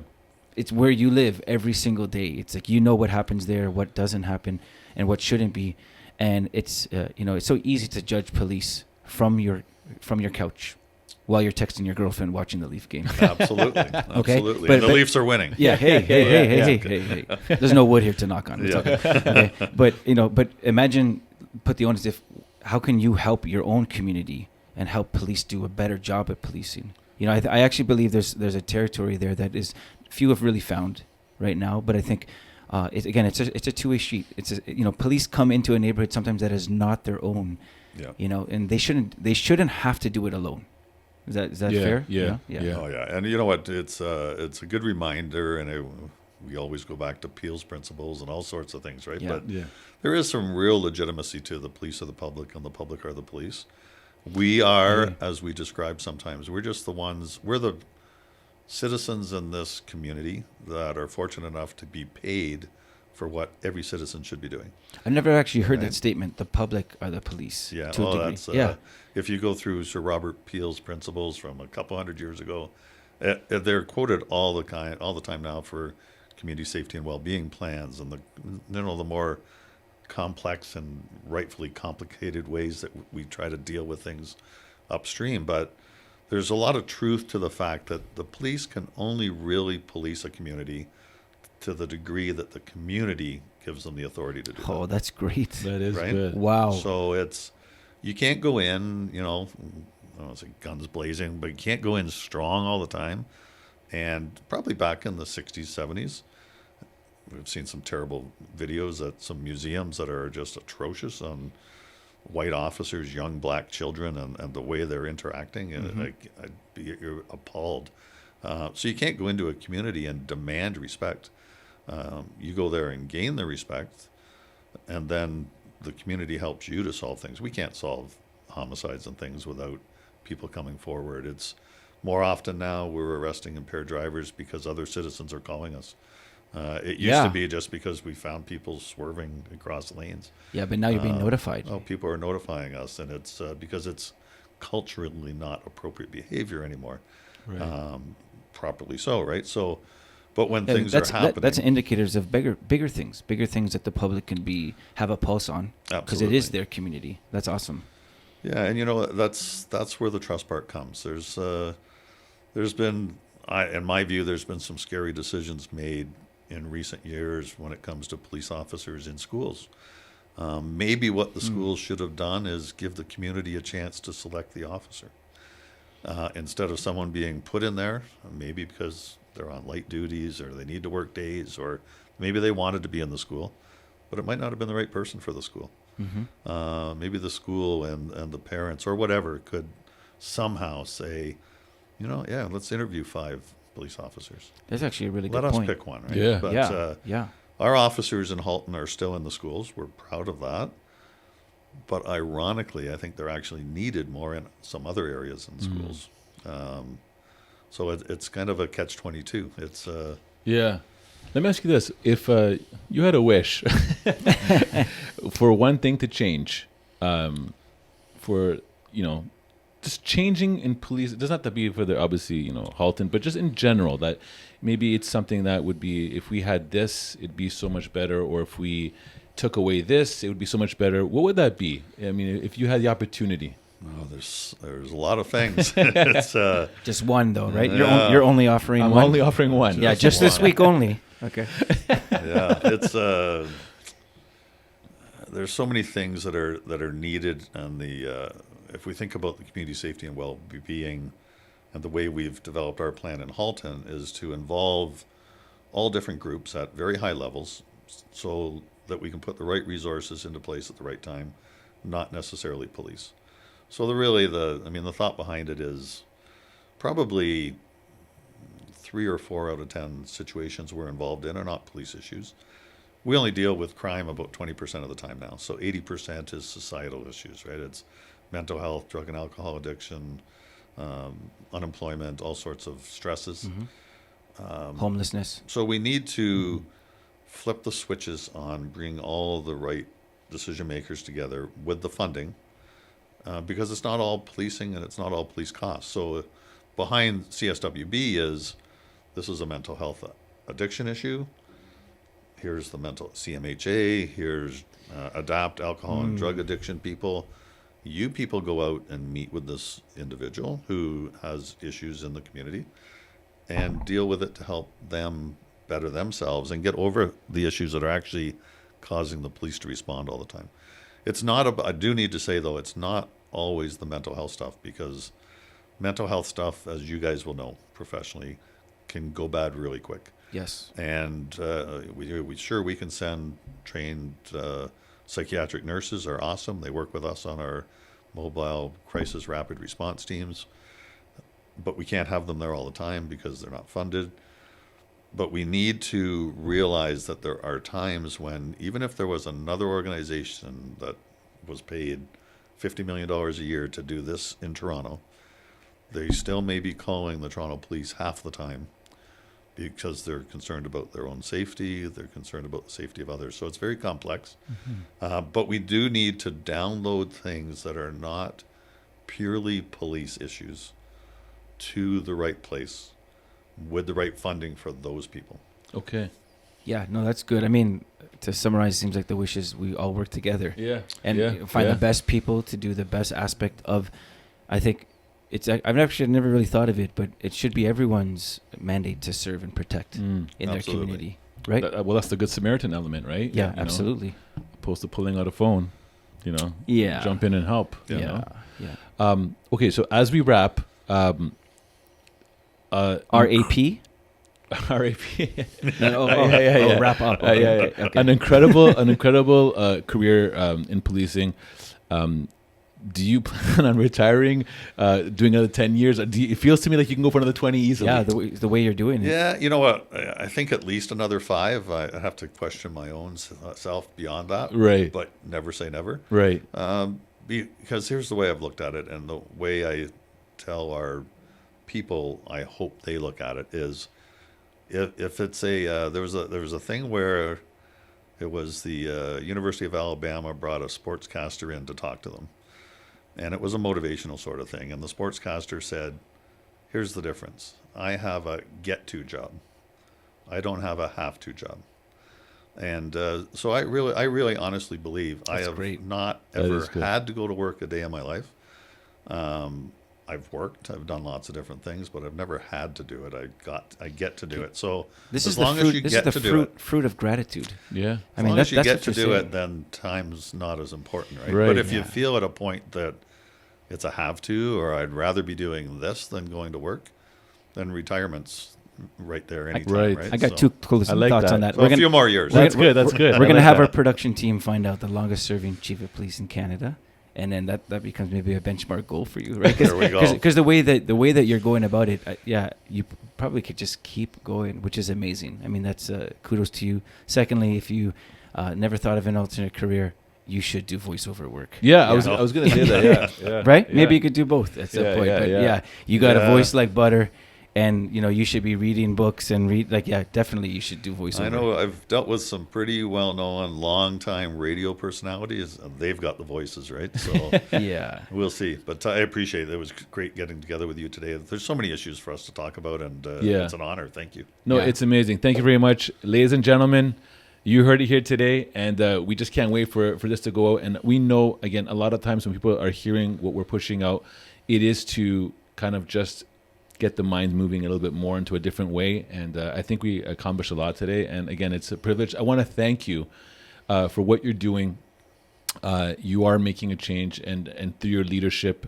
G: It's where you live every single day. It's like, what happens there, what doesn't happen, and what shouldn't be. And it's it's so easy to judge police from your couch while you're texting your girlfriend watching the Leaf game.
F: Absolutely.
G: Okay?
F: Absolutely.
G: But-
F: And the
G: but-
F: Leafs are winning.
G: Yeah. Hey. There's no wood here to knock on. It's okay. But imagine, put the onus, how can you help your own community and help police do a better job at policing? I actually believe there's a territory there that is few have really found right now. But I think it's a two-way street. Police come into a neighborhood sometimes that is not their own.
F: Yeah.
G: And they shouldn't have to do it alone. Is that fair?
E: Yeah.
F: Oh yeah, and you know what? It's a good reminder, and we always go back to Peel's principles and all sorts of things, right?
G: Yeah.
F: But there is some real legitimacy to the police are the public, and the public are the police. We are, as we describe sometimes, we're just we're the citizens in this community that are fortunate enough to be paid for what every citizen should be doing.
G: I've never actually heard that statement. The public are the police.
F: Yeah,
G: to a degree.
F: that's if you go through Sir Robert Peel's principles from a couple hundred years ago, they're quoted all the time now for community safety and well-being plans, and the more complex and rightfully complicated ways that we try to deal with things upstream. But there's a lot of truth to the fact that the police can only really police a community to the degree that the community gives them the authority to do
G: Oh,
F: that.
G: that's great.
E: That is
F: Right?
E: good.
G: Wow.
F: So you can't go in, I don't want to say guns blazing, but you can't go in strong all the time. And probably back in the 60s, 70s, we've seen some terrible videos at some museums that are just atrocious on white officers, young black children, and the way they're interacting. And you're appalled. So you can't go into a community and demand respect. You go there and gain the respect, and then the community helps you to solve things. We can't solve homicides and things without people coming forward. It's more often now we're arresting impaired drivers because other citizens are calling us. It used to be just because we found people swerving across lanes.
G: Yeah, but now you're being notified.
F: Oh, people are notifying us, and it's because it's culturally not appropriate behavior anymore.
E: Right.
F: Properly so, right? So, but when
G: And
F: things are happening,
G: that's indicators of bigger things that the public can have a pulse on, because it is
F: Absolutely.
G: their community. That's awesome.
F: yeah, and that's where the trust part comes. There's been, in my view, there's been some scary decisions made in recent years when it comes to police officers in schools. Maybe what the schools should have done is give the community a chance to select the officer. Instead of someone being put in there, maybe because they're on light duties or they need to work days, or maybe they wanted to be in the school, but it might not have been the right person for the school. Maybe the school and the parents or whatever could somehow say, let's interview 5 police officers.
G: That's actually a really good
F: Let us
G: point.
F: pick one, right?
E: Yeah.
F: But,
G: Yeah.
F: our officers in Halton are still in the schools. We're proud of that. But ironically, I think they're actually needed more in some other areas in schools. So it's kind of a catch-22. It's
E: Yeah. Let me ask you this: if you had a wish for one thing to change, for just changing in police, it doesn't have to be for the obviously Halton, but just in general, that maybe it's something that would be, if we had this, it'd be so much better, or if we took away this, it would be so much better. What would that be? I mean, if you had the opportunity.
F: there's a lot of things. It's
G: Just one though, right?
F: Yeah.
G: You're only offering
E: I'm
G: one.
E: only offering one.
G: Yeah, just this
F: one.
G: week only. Okay.
F: yeah, it's there's so many things that are needed, and if we think about the community safety and well-being, and the way we've developed our plan in Halton is to involve all different groups at very high levels, so that we can put the right resources into place at the right time, not necessarily police. So the thought behind it is probably 3 or 4 out of 10 situations we're involved in are not police issues. We only deal with crime about 20% of the time now. So 80% is societal issues, right? It's mental health, drug and alcohol addiction, unemployment, all sorts of stresses.
G: Homelessness.
F: So we need to flip the switches on, bring all the right decision makers together with the funding, because it's not all policing and it's not all police costs. So behind CSWB this is a mental health addiction issue. Here's the mental CMHA. Here's ADAPT, alcohol and drug addiction people. You people go out and meet with this individual who has issues in the community and deal with it to help them better themselves and get over the issues that are actually causing the police to respond all the time. It's not I do need to say, though, it's not always the mental health stuff, because mental health stuff, as you guys will know professionally, can go bad really quick.
G: Yes.
F: And we can send trained psychiatric nurses are awesome. They work with us on our mobile crisis rapid response teams, but we can't have them there all the time because they're not funded. But we need to realize that there are times when, even if there was another organization that was paid $50 million a year to do this in Toronto, they still may be calling the Toronto police half the time because they're concerned about their own safety, they're concerned about the safety of others. So it's very complex. But we do need to download things that are not purely police issues to the right place with the right funding for those people.
E: Okay.
G: Yeah, no, that's good. I mean, to summarize, it seems like the wish is we all work together.
E: Yeah.
G: And find the best people to do the best aspect of, I think, I've never really thought of it, but it should be everyone's mandate to serve and protect in their community, right?
E: Well, that's the Good Samaritan element, right?
G: Yeah, absolutely.
E: Opposed to pulling out a phone,
G: Yeah.
E: jump in and help. You
G: Yeah.
E: know? Okay, so as we wrap,
G: RAP?
E: RAP.
G: Wrap up.
E: Okay.
G: Okay.
E: An incredible career in policing. Do you plan on retiring, doing another 10 years? It feels to me like you can go for another 20 easily.
G: Yeah, the way you're doing it.
F: Yeah, you know what? I think at least another 5. I have to question my own self beyond that.
E: Right.
F: But never say never.
E: Right.
F: Because here's the way I've looked at it, and the way I tell our people, I hope they look at it, is if it's there was a thing where it was the University of Alabama brought a sportscaster in to talk to them. And it was a motivational sort of thing. And the sportscaster said, here's the difference. I have a get-to job. I don't have a have-to job. And so I really honestly believe I have not ever had to go to work a day in my life. I've worked. I've done lots of different things, but I've never had to do it. I get to do it. So as long as you get to do it,
G: fruit of gratitude.
E: Yeah.
F: As long as you get to do it, then time's not as important, right? But if you feel at a point that it's a have to, or I'd rather be doing this than going to work, then retirement's right there anytime, right?
G: I got two closing thoughts on that.
F: So a few more years.
E: That's good.
G: We're going to have our production team find out the longest serving chief of police in Canada. And then that becomes maybe a benchmark goal for you, right?
F: There we go.
G: Because the way that you're going about it, you probably could just keep going, which is amazing. I mean, that's kudos to you. Secondly, if you never thought of an alternate career, you should do voiceover work.
E: Yeah, I was going to say that. Yeah.
G: Right?
E: Yeah.
G: Maybe you could do both at some point. But you got a voice like butter. And, you should be reading books and definitely you should do voiceover.
F: I know I've dealt with some pretty well-known, long-time radio personalities. And they've got the voices, right? So
G: yeah,
F: we'll see. But I appreciate it. It was great getting together with you today. There's so many issues for us to talk about, and it's an honor. Thank you.
E: No, it's amazing. Thank you very much. Ladies and gentlemen, you heard it here today, and we just can't wait for this to go out. And we know, again, a lot of times when people are hearing what we're pushing out, it is to kind of just get the mind moving a little bit more into a different way. And I think we accomplished a lot today. And again, it's a privilege. I want to thank you for what you're doing. You are making a change, and through your leadership,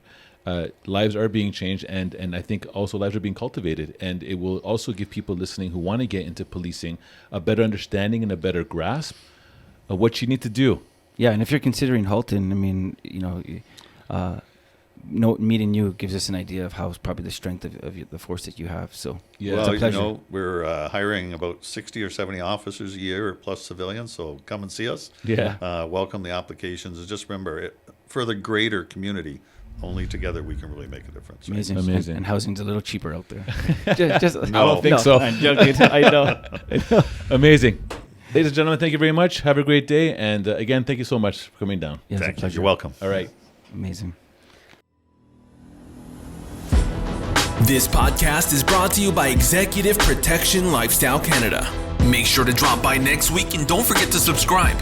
E: lives are being changed. And I think also lives are being cultivated. And it will also give people listening who want to get into policing a better understanding and a better grasp of what you need to do.
G: Yeah. And if you're considering Halton, I mean, meeting you gives us an idea of how probably the strength of the force that you have. So
F: yeah,
G: it's a pleasure.
F: We're hiring about 60 or 70 officers a year plus civilians. So come and see us.
E: Yeah.
F: Welcome the applications. And just remember, for the greater community, only together we can really make a difference. Right?
G: Amazing. And housing's a little cheaper out there.
E: I don't think so.
G: I'm joking. I know.
E: Amazing. Ladies and gentlemen, thank you very much. Have a great day. And again, thank you so much for coming down.
G: Yeah,
F: thank you. You're welcome.
E: All right.
G: Amazing.
A: This podcast is brought to you by Executive Protection Lifestyle Canada. Make sure to drop by next week and don't forget to subscribe.